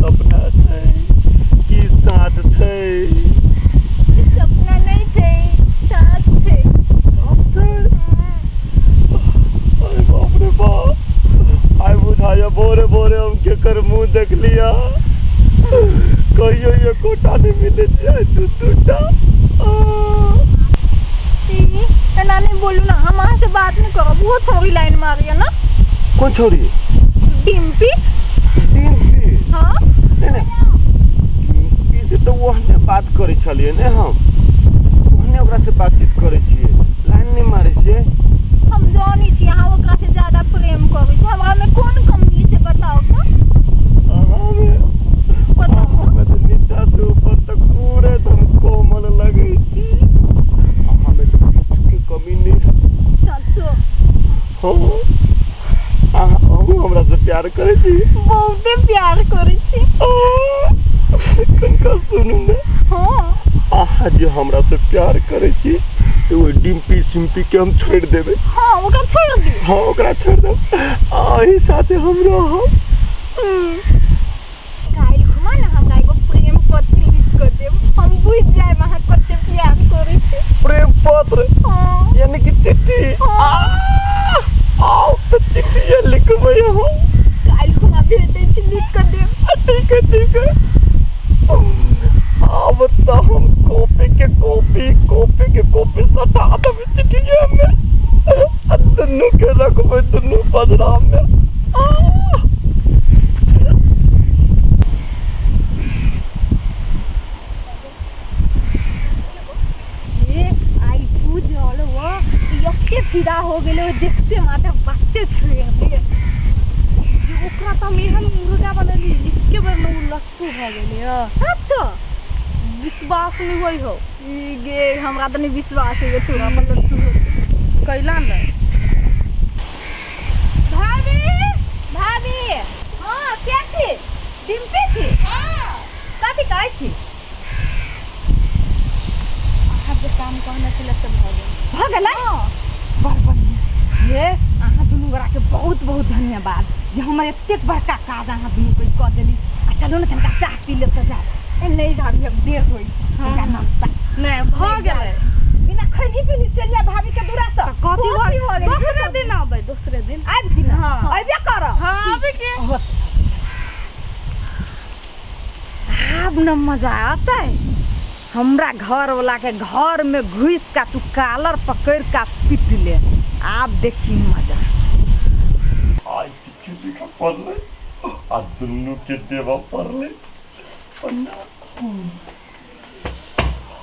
सपना छै कि साथ छै? सपना नहीं छै, साथ छै। साथ छै? अरे बाप रे बाप, आइ बुझाया भोरे भोरे हम केकर मुँह देख लिया। कहियो ये कोटा नहीं मिले जाए दूटा। एना नहीं बोलू ना, हम अहाँ से बात नहीं करब। वो छोरी लाइन मारी है ना। कौन छोरी? डिम्पी। डिम्पी? हाँ नहीं डिम्पी से तो वहने बात करे छलिए ने, हम वहने ओकरा से बातचीत करे छिए, लाइन नहीं मारे छिए। हम जानी छी अहाँ ओकरा से ज्यादा प्रेम करै छी। हमरा में कोन कमी से बताओ तो? अहाँ में बताओ तो। मैं तो नीचा से ऊपर तक पूरे दम कोमल लगे छी। अहाँ में तो कुछ की कमी नहीं है। सचो? हाँ, अहाँ हमरा से प्यार करे छी? बहुते प्यार करै छी। कनका सुनू ने। हाँ अहाँ जो हमरा से प्यार करे छी तो वो डिम्पी सिम्पी के हम छोड़ देबे। हाँ ओकरा छोड़ दी। हाँ ओकरा छोड़ देब, आही साथे हम रहब। काल्हि घुमा ना हमरा एगो प्रेम पत्र लिख कर देब, हम बुझ जाएब अहाँ कते प्यार करै छी। प्रेम पत्र? हाँ यानी कि चिट्ठी? आओ तो चिट्ठी ये लिखबै हम। काल्हि घुमा भेटै छी, लिख कर देब। ठीक है ठीक है। अब तो हम कॉपी के कॉपी सटा देबै चिट्ठिया में, दुनू के रखबै दुनू बजरा में। आई तू जल वो यक्के फिदा हो गेलो, देखते माथा बाते छोड़ दे। ओकरा त हम एहन मुर्गा बनली लिख के बरनो लट्टू भ गेलै। सच विश्वास नहीं होई हो। गे हमरा त नहीं विश्वास है तू अपन लट्टू कैला न। भाभी भाभी। हाँ क्या छी? डिम्पी छी? हाँ कथी कहै छी? अहाँ जे काम कहने छले से भ गेल। बड़ बढ़िया। ये अहाँ दुनू गोरा के बहुत बहुत धन्यवाद जे हमर एतेक बड़का काज अहाँ दुनू कोई कऽ देली। आ चलू ने कनिका चाह पी ले त जा। ए नहीं भाभी अब देर होई, कनिका नाश्ता नहीं भ गेलै। बिना खैनी पीनी चल जा भाभी के दूरा से। कथी हो गेल? दूसरे दिन आबै, दूसरे दिन आबि की ना? हाँ। अइबे करब। हाँ आबै के। अब न मजा आता है। हमरा घर वाला के घर में घुस का तू कालर पकड़ का पीट ले। आप देखी मजा। आज चिट्ठी लिखा पड़ले आ दुनू के देवा पड़ले।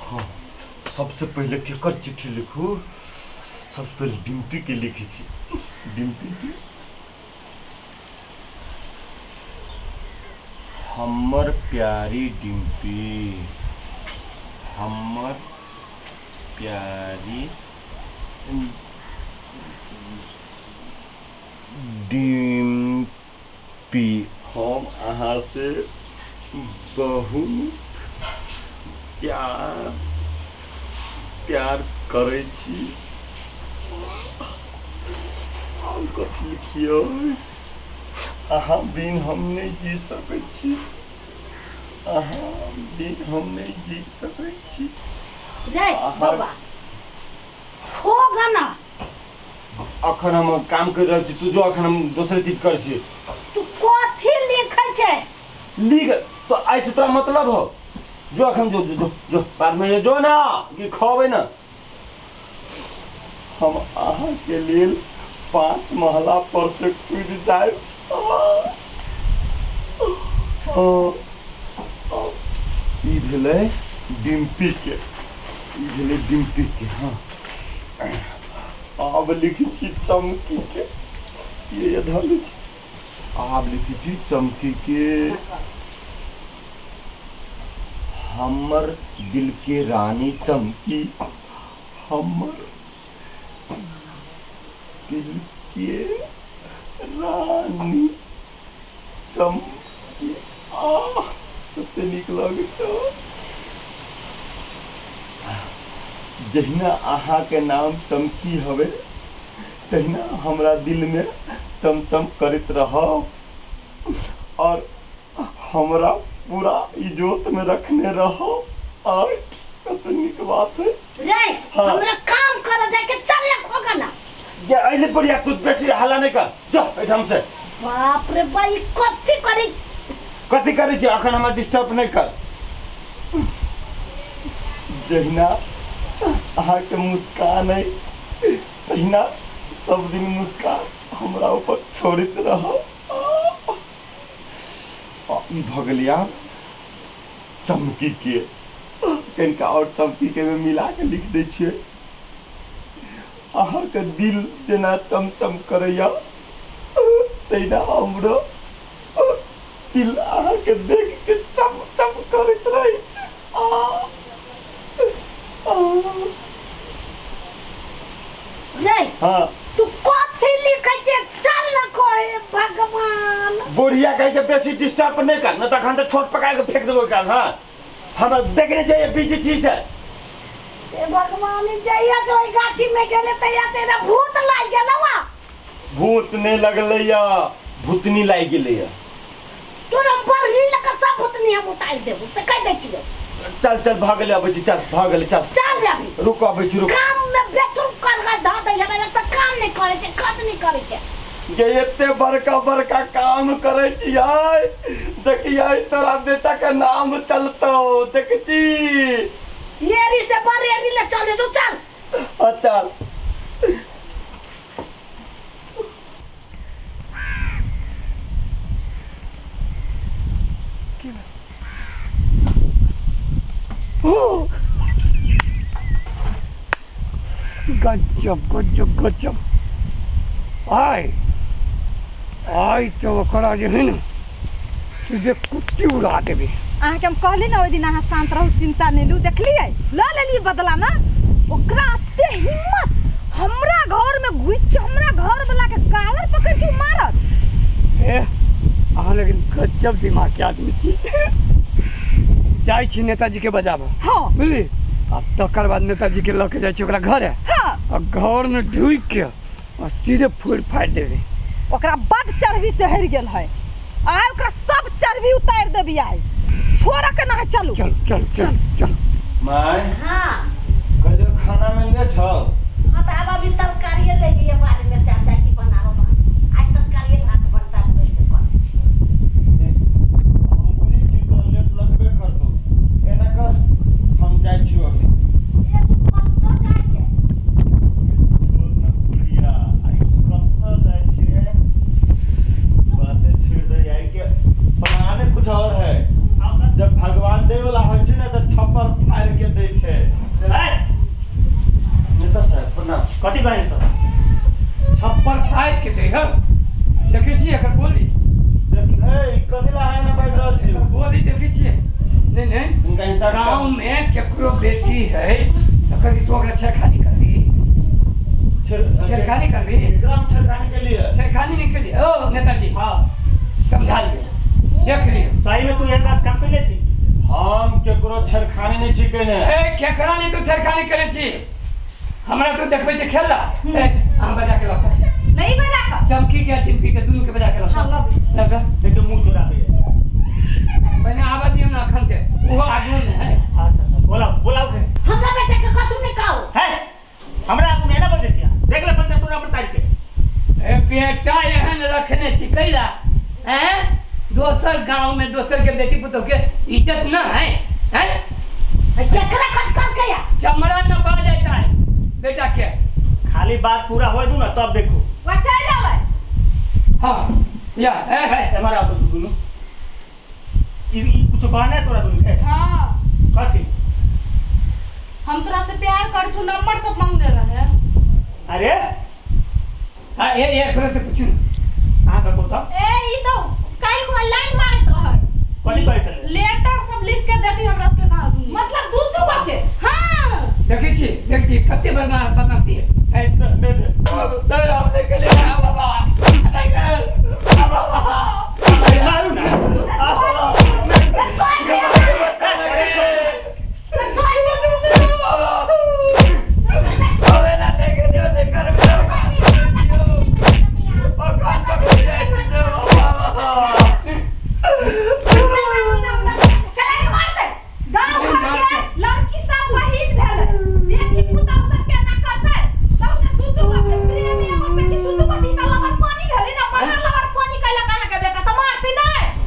हाँ, सबसे पहले केकर चिट्ठी लिखू? सबसे पहले डिम्पी के लिखी छी। डिम्पी के हमर प्यारी डिम्पी, हमर प्यारी डिम्पी, हम अहाँ से बहुत प्यार करे छी। हम कथी लिखियो? अहाँ बिन हम नहीं जी सकै छी, अहाँ बिन हम नहीं जी सकै छी। जय बाबा हो गाना। अखन हम काम कर रहल छी, तू जो अखन हम दूसरे चीज कर छी। तू कथी लिखै छै? लिख तो ऐसे तोरा मतलब हो? जो अखन जो जो जो बाद में जो ना कि खबै ना। हम अहाँ के लेल 5 महला पर से कूद जाए। ई भेलै डिम्पी के, ई भेलै डिम्पी के। हाँ आब लिखी छी चमकी के। ये धल छी। आब लिखी छी चमकी के। हमर दिल के रानी चमकी, हमर दिल के रानी चमकी। कते नीक लगै छौ। जहिना अहाँ के नाम चमकी हवे तहिना हमरा दिल में चमचम करत रहब और हमरा पूरा इज्जत में रखने रहो। और कतनी की बात है रे हाँ। हमरा काम कर जाके चल ले खोगा ना। ये आइले बढ़िया तू बेसी हल्ला नहीं कर जा एकदम से। बाप रे भाई कथी करी छी अखन हमरा डिस्टर्ब नहीं कर। जहिना अहाँ के मुस्कान है तहिना सब दिन मुस्कान हमरा ऊपर छोड़ित रहो। ई भगलिया चमकी के कनिका और चमकी के में मिला के लिख दै छियै। अहाँ के दिल जेना चमचम करैया तहिना हमरो दिल अहाँ के देख के चमचम करैत रहै छै। रे हाँ तू कथी लिखै छै चल न कोई भगवान। बुढ़िया कह के बेसी डिस्टर्ब नहीं कर न तखन तो छोट पकाड़ के फेंक देबो काल। हाँ हम देखने चाहिए बीजी चीज है। ए भगवान जइया जो गाछी में गेले तइया से ना भूत लाग गेलवा। भूत नहीं लगलैया भूतनी लाग गेलैया। तोरा पर ही लक सब भूतनी हम उतार देबो से कह दै छियै। चल चल भाग ले अबै छी चल भाग ले चल चल रे अभी रुक अबै छी रुक। काम में बेतुल कर के ध दै हमरा त काम नहीं करे छै कत नहीं करे छै। ये एते बड़का बड़का काम करे छियै देखिए तोरा बेटा के नाम चलतो देख छी। येरी से बरेरी ले चल तू चल। चल गजब गजब गजब आय आय तो ओकरा जे है ना सीधे कुट्टी उड़ा देबे। अहाँ के हम कहली ना ओइ दिन अहाँ शांत रहू चिंता नहीं लू देखलिए ल लेली बदला ना। ओकरा अते हिम्मत हमरा घर में घुस के हमरा घर वाला के कालर पकड़ के मारत। ए अहाँ लेकिन गजब दिमाग के आदमी छी। जाइ छी नेताजी के बजाबा हाँ बुझली आ तकर बाद नेताजी के लऽ के जाइ छी ओकरा घरे। हाँ आ घर में ढुक के आ सीधे फोड़ फाड़ देबे। ओकरा बड चर्बी चढ़ गेल है आय ओकरा सब चर्बी उतार देबी आय छोड़ के ना चलू। चल चल चल चल माय हां कल खाना में लेट हो। हां त अब अभी तरकारी ले लिए बारे में चाचा जी बनाओ आज तरकारी भात बनता बोल के कहै छी। हम बुझी छी तो लेट लगबे करतो एना कर हम जाइ छी अभी। ए तू कत जाय छै। छोड़ ना बुढ़िया आई कत जाइ छी रे बातें छोड़ दे आई के बनाने कुछ और है। जब भगवान दे वाला होइ छै ना त छप्पर फाड़ के दै छै। नेता साहब प्रणाम। कथी कहै सब छप्पर फाड़ के दे हो देखै छी एकर बोली देख ए कथी ला है ना बाज रहल छी। बोली देखै छी नहीं नहीं इनका हिसाब गांव में केकरो बेटी है तो कभी तो ओकरा छेड़खानी करबी छेड़खानी करबी एकदम छेड़खानी के लिए छेड़खानी नहीं करिए। ओ नेताजी हाँ समझा लियो देख लियो। सही में तू ये बात काम कैले छी। हम केकरो छेड़खानी नहीं छी केने। ए केकरा नहीं तू छेड़खानी करे छी हमरा तो देखबै छै खेला। ए हम बजा के लाता नहीं बजा कर चमकी के टिम्पी के दुनू के बजा के लाता। हाँ, लब छी। लगा देखिए मुंह चोरा पे मैंने आवा दियो ना अखन के वो आगू में है। अच्छा बोलाओ बोलाओ हमरा बेटा के कतू नहीं खाओ है हमरा आगू में ना बोल देसिया देख ले पंचायत तोरा अपन तारीख के। ए बेटा एहन रखने छी कैला हैं दोसर गांव में दोसर के बेटी पुतो के इज्जत ना है हैं केकरा कत कर के या चमड़ा न पा जाता है बेटा के। खाली बात पूरा होय दू ना तब देखो। बचा ले हाँ या है हमारा तो दुनु ई कुछ कहना है तोरा दुनु के। हाँ कथी हम तोरा से प्यार कर छु नंबर सब मांगने रहे। अरे हाँ ये थोड़ा से पूछू कहां का पोता ए ई तो काल को लाइन मारत रहे कथी कहै छले। लेटर सब लिख के देती हमरा से कहा दूंगी मतलब दूध तो बाटे। हां देखै छी कते बदमाशी है दे हमने के लिए आ बाबा मारू ना बाबा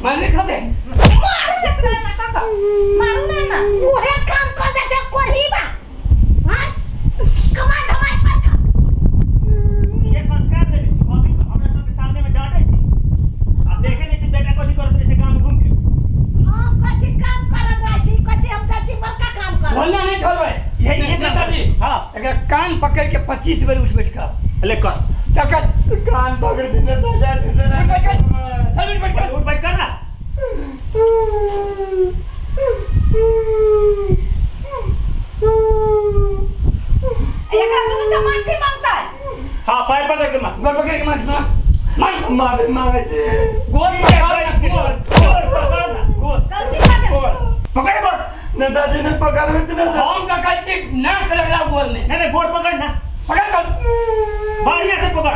मारने खाते मारू एकरा ना काका मारू ना उहे काम कर दे जे कोही बा हां कमा धमा छोड़ का ये संस्कार देले छी अभी हमरा सबके सामने में डांटे छी अब देखे नहीं छी बेटा कथि करत रहे से गांव में घूम के हां कथि काम कर जाय छी कथि हम जाय छी बड़का काम कर बोलना नहीं छोड़बे ये नेताजी हां अगर कान पकड़ के 25 बार उठ बैठ कर ले कर चल कर कान पकड़ के नेताजी से उठ बैठ कर चल बैठ कर उठ बैठ कर ना एकरा तुम से माफी मांगता है हां पैर पकड़ के मार गोर पकड़ के मार मार माफी मांगे छी गोर ये पकड़ गोर के गोर पकड़ ना गोर गलती कर दे गोर पकड़ गोर नेताजी ने पकड़वे थे ना हम का कैसे ना लगा गोर में नहीं गोर पकड़ ना पकड़ कर बढ़िया से पकड़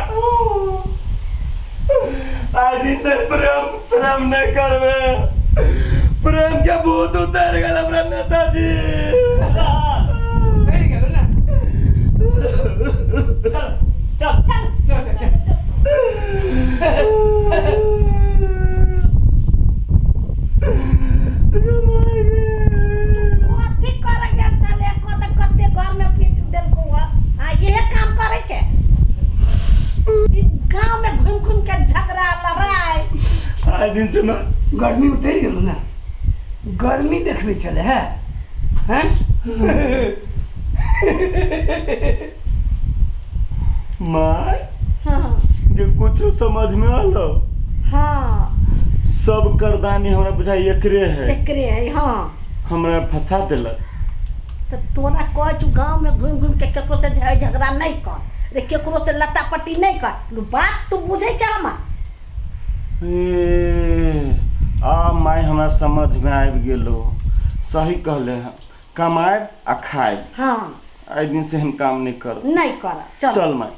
आज दिन से प्रेम श्रम नहीं करवे प्रेम के भूत उतर गल हमरा नेताजी बैठ गए ना चल चल चल चल चल कथि कर के चले को त कते घर में पीट देल को हां यही काम करे छे गांव में घूम घूम के झगड़ा लड़ाई आज दिन से ना गर्मी उतर गेल ना गर्मी देखबे चले है हैं माय हां जे कुछ समझ में आलो हां सब करदानी हमरा बुझाई एकरे है एकरे है हां हमरा फंसा देलक तो तोरा कह तू गांव में घूम घूम के केकरो से झगड़ा नहीं कर रे केकरो से लटापटी नहीं कर बात तू बुझे छ हम ए आ माय हमरा समझ में आबि गेलो सही कहले हैं कमाएब आ खाएब हां आज दिन से हम काम नहीं कर नहीं कर चल चल माय